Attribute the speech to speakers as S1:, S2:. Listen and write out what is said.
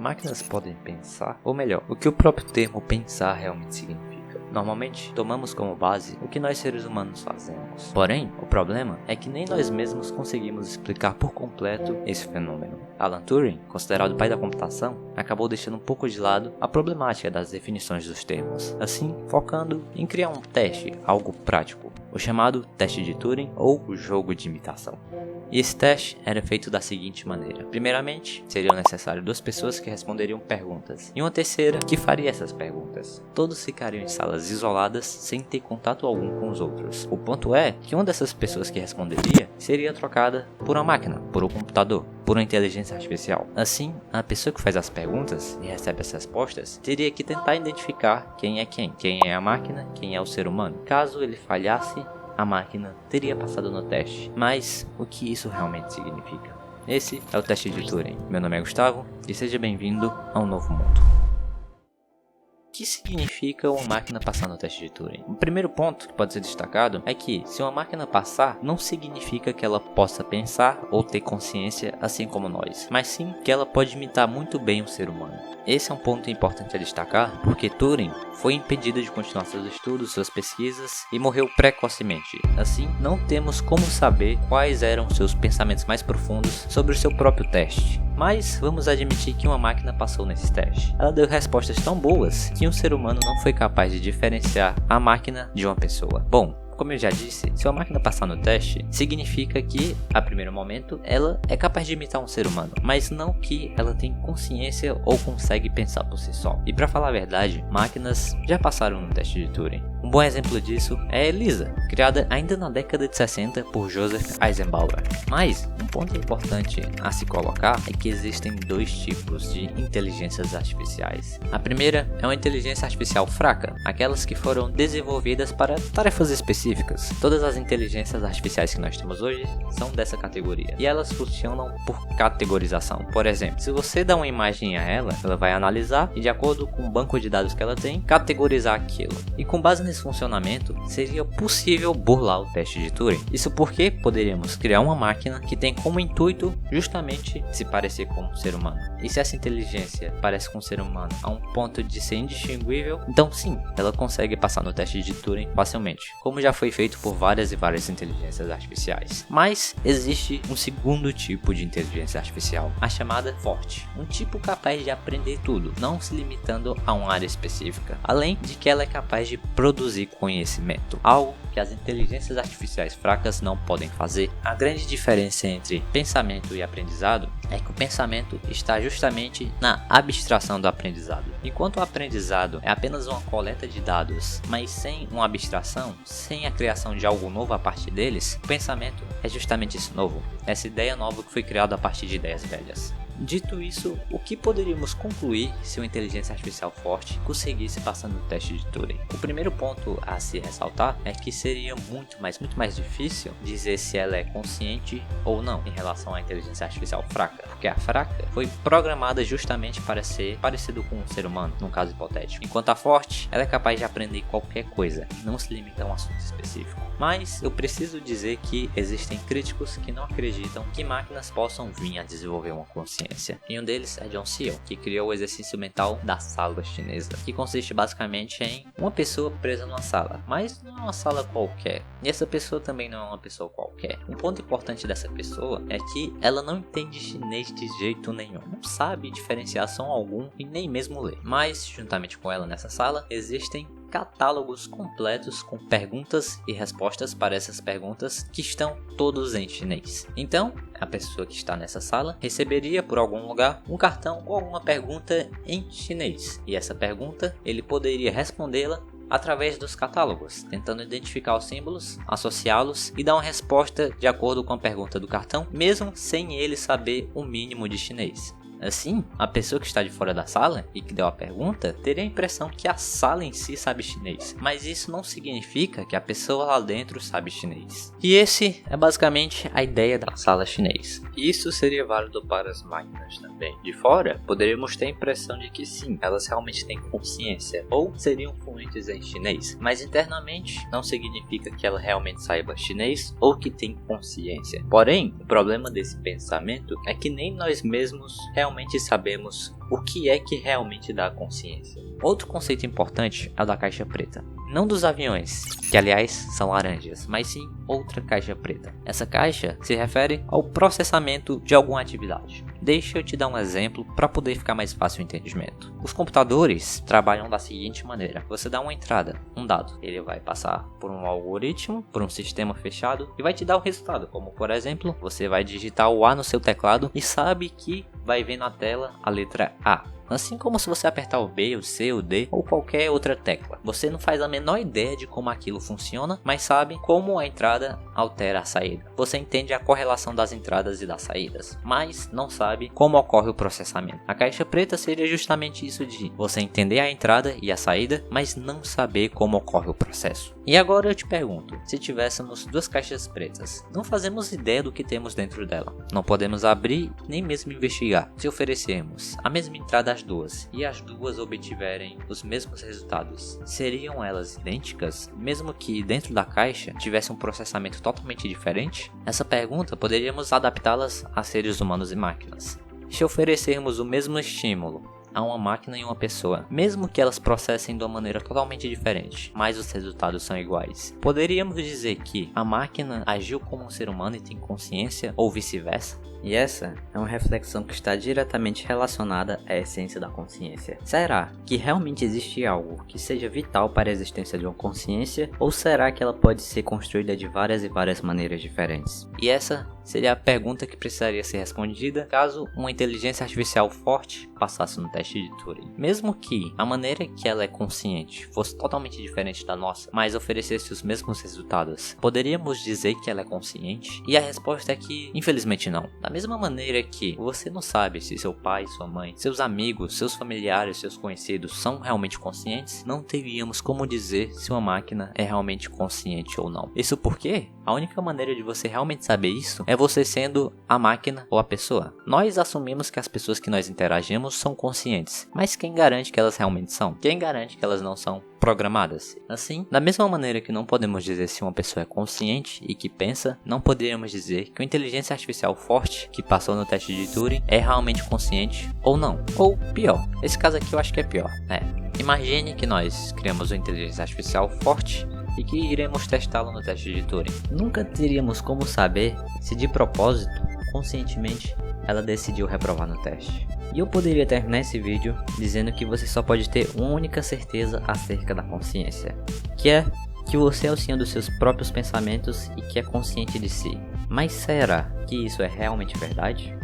S1: máquinas podem pensar? Ou melhor, o que o próprio termo pensar realmente significa? Normalmente, tomamos como base o que nós seres humanos fazemos. Porém, o problema é que nem nós mesmos conseguimos explicar por completo esse fenômeno. Alan Turing, considerado o pai da computação, acabou deixando um pouco de lado a problemática das definições dos termos, assim focando em criar um teste, algo prático, o chamado teste de Turing ou o jogo de imitação. E esse teste era feito da seguinte maneira. Primeiramente, seriam necessárias 2 pessoas que responderiam perguntas, e uma terceira que faria essas perguntas. Todos ficariam em salas isoladas, sem ter contato algum com os outros. O ponto é que uma dessas pessoas que responderia seria trocada por uma máquina, por um computador, por uma inteligência artificial. Assim, a pessoa que faz as perguntas e recebe as respostas teria que tentar identificar quem é a máquina, quem é o ser humano. Caso ele falhasse, a máquina teria passado no teste. Mas o que isso realmente significa? Esse é o teste de Turing. Meu nome é Gustavo e seja bem-vindo a um novo mundo. O que significa uma máquina passar no teste de Turing? O primeiro ponto que pode ser destacado é que, se uma máquina passar, não significa que ela possa pensar ou ter consciência assim como nós, mas sim que ela pode imitar muito bem um ser humano. Esse é um ponto importante a destacar, porque Turing foi impedido de continuar seus estudos, suas pesquisas e morreu precocemente. Assim, não temos como saber quais eram seus pensamentos mais profundos sobre o seu próprio teste. Mas vamos admitir que uma máquina passou nesse teste. Ela deu respostas tão boas que um ser humano não foi capaz de diferenciar a máquina de uma pessoa. Bom, como eu já disse, se uma máquina passar no teste, significa que, a primeiro momento, ela é capaz de imitar um ser humano, mas não que ela tem consciência ou consegue pensar por si só. E para falar a verdade, máquinas já passaram no teste de Turing. Um bom exemplo disso é a Elisa, criada ainda na década de 60 por Joseph Eisenhower. Mas, um ponto importante a se colocar é que existem 2 tipos de inteligências artificiais. A primeira é uma inteligência artificial fraca, aquelas que foram desenvolvidas para tarefas específicas. Todas as inteligências artificiais que nós temos hoje são dessa categoria, e elas funcionam por categorização. Por exemplo, se você dá uma imagem a ela, ela vai analisar e, de acordo com o banco de dados que ela tem, categorizar aquilo. E com base nesse funcionamento, seria possível burlar o teste de Turing. Isso porque poderíamos criar uma máquina que tem como intuito justamente se parecer com um ser humano. E se essa inteligência parece com um ser humano a um ponto de ser indistinguível, então sim, ela consegue passar no teste de Turing facilmente, como já foi feito por várias e várias inteligências artificiais. Mas existe um segundo tipo de inteligência artificial, a chamada forte, um tipo capaz de aprender tudo, não se limitando a uma área específica, além de que ela é capaz de produzir conhecimento, algo que as inteligências artificiais fracas não podem fazer. A grande diferença entre pensamento e aprendizado é que o pensamento está justamente na abstração do aprendizado. Enquanto o aprendizado é apenas uma coleta de dados, mas sem uma abstração, sem a criação de algo novo a partir deles, o pensamento é justamente isso novo, essa ideia nova que foi criada a partir de ideias velhas. Dito isso, o que poderíamos concluir se uma inteligência artificial forte conseguisse passar no teste de Turing? O primeiro ponto a se ressaltar é que seria muito mais difícil dizer se ela é consciente ou não em relação à inteligência artificial fraca, porque a fraca foi programada justamente para ser parecido com um ser humano, num caso hipotético, enquanto a forte, ela é capaz de aprender qualquer coisa, não se limita a um assunto específico. Mas eu preciso dizer que existem críticos que não acreditam que máquinas possam vir a desenvolver uma consciência. E um deles é John Searle, que criou o exercício mental da sala chinesa, que consiste basicamente em uma pessoa presa numa sala, mas não é uma sala qualquer, e essa pessoa também não é uma pessoa qualquer. Um ponto importante dessa pessoa é que ela não entende chinês de jeito nenhum, não sabe diferenciar som algum e nem mesmo ler, mas juntamente com ela nessa sala existem catálogos completos com perguntas e respostas para essas perguntas que estão todos em chinês. Então, a pessoa que está nessa sala receberia por algum lugar um cartão com alguma pergunta em chinês, e essa pergunta ele poderia respondê-la através dos catálogos, tentando identificar os símbolos, associá-los e dar uma resposta de acordo com a pergunta do cartão, mesmo sem ele saber o mínimo de chinês. Assim, a pessoa que está de fora da sala e que deu a pergunta teria a impressão que a sala em si sabe chinês, mas isso não significa que a pessoa lá dentro sabe chinês. E esse é basicamente a ideia da sala chinês. Isso seria válido para as máquinas também. De fora, poderíamos ter a impressão de que sim, elas realmente têm consciência ou seriam fluentes em chinês, mas internamente não significa que ela realmente saiba chinês ou que tem consciência. Porém, o problema desse pensamento é que nem nós mesmos realmente realmente sabemos o que é que realmente dá consciência. Outro conceito importante é o da caixa preta. Não dos aviões, que aliás são laranjas, mas sim outra caixa preta. Essa caixa se refere ao processamento de alguma atividade. Deixa eu te dar um exemplo para poder ficar mais fácil o entendimento. Os computadores trabalham da seguinte maneira: você dá uma entrada, um dado, ele vai passar por um algoritmo, por um sistema fechado e vai te dar o resultado, como por exemplo, você vai digitar o A no seu teclado e sabe que vai ver na tela a letra A. Assim como se você apertar o B, o C, o D ou qualquer outra tecla. Você não faz a menor ideia de como aquilo funciona, mas sabe como a entrada altera a saída. Você entende a correlação das entradas e das saídas, mas não sabe como ocorre o processamento. A caixa preta seria justamente isso de você entender a entrada e a saída, mas não saber como ocorre o processo. E agora eu te pergunto, se tivéssemos duas caixas pretas, não fazemos ideia do que temos dentro dela. Não podemos abrir nem mesmo investigar. Se oferecermos a mesma entrada às duas e as duas obtiverem os mesmos resultados, seriam elas idênticas, mesmo que dentro da caixa tivesse um processamento totalmente diferente? Essa pergunta poderíamos adaptá-las a seres humanos e máquinas. Se oferecermos o mesmo estímulo a uma máquina e uma pessoa, mesmo que elas processem de uma maneira totalmente diferente, mas os resultados são iguais, poderíamos dizer que a máquina agiu como um ser humano e tem consciência, ou vice-versa?
S2: E essa é uma reflexão que está diretamente relacionada à essência da consciência. Será que realmente existe algo que seja vital para a existência de uma consciência, ou será que ela pode ser construída de várias e várias maneiras diferentes?
S1: E essa seria a pergunta que precisaria ser respondida caso uma inteligência artificial forte passasse no teste de Turing. Mesmo que a maneira que ela é consciente fosse totalmente diferente da nossa, mas oferecesse os mesmos resultados, poderíamos dizer que ela é consciente? E a resposta é que, infelizmente não. Da mesma maneira que você não sabe se seu pai, sua mãe, seus amigos, seus familiares, seus conhecidos são realmente conscientes, não teríamos como dizer se uma máquina é realmente consciente ou não. Isso porque a única maneira de você realmente saber isso é você sendo a máquina ou a pessoa. Nós assumimos que as pessoas que nós interagimos são conscientes, mas quem garante que elas realmente são? Quem garante que elas não são programadas? Assim, da mesma maneira que não podemos dizer se uma pessoa é consciente e que pensa, não poderíamos dizer que uma inteligência artificial forte que passou no teste de Turing é realmente consciente ou não. Ou pior, esse caso aqui eu acho que é pior. Imagine que nós criamos uma inteligência artificial forte e que iremos testá-lo no teste de Turing.
S2: Nunca teríamos como saber se de propósito, conscientemente, ela decidiu reprovar no teste. E eu poderia terminar esse vídeo dizendo que você só pode ter uma única certeza acerca da consciência, que é que você é o senhor dos seus próprios pensamentos e que é consciente de si. Mas será que isso é realmente verdade?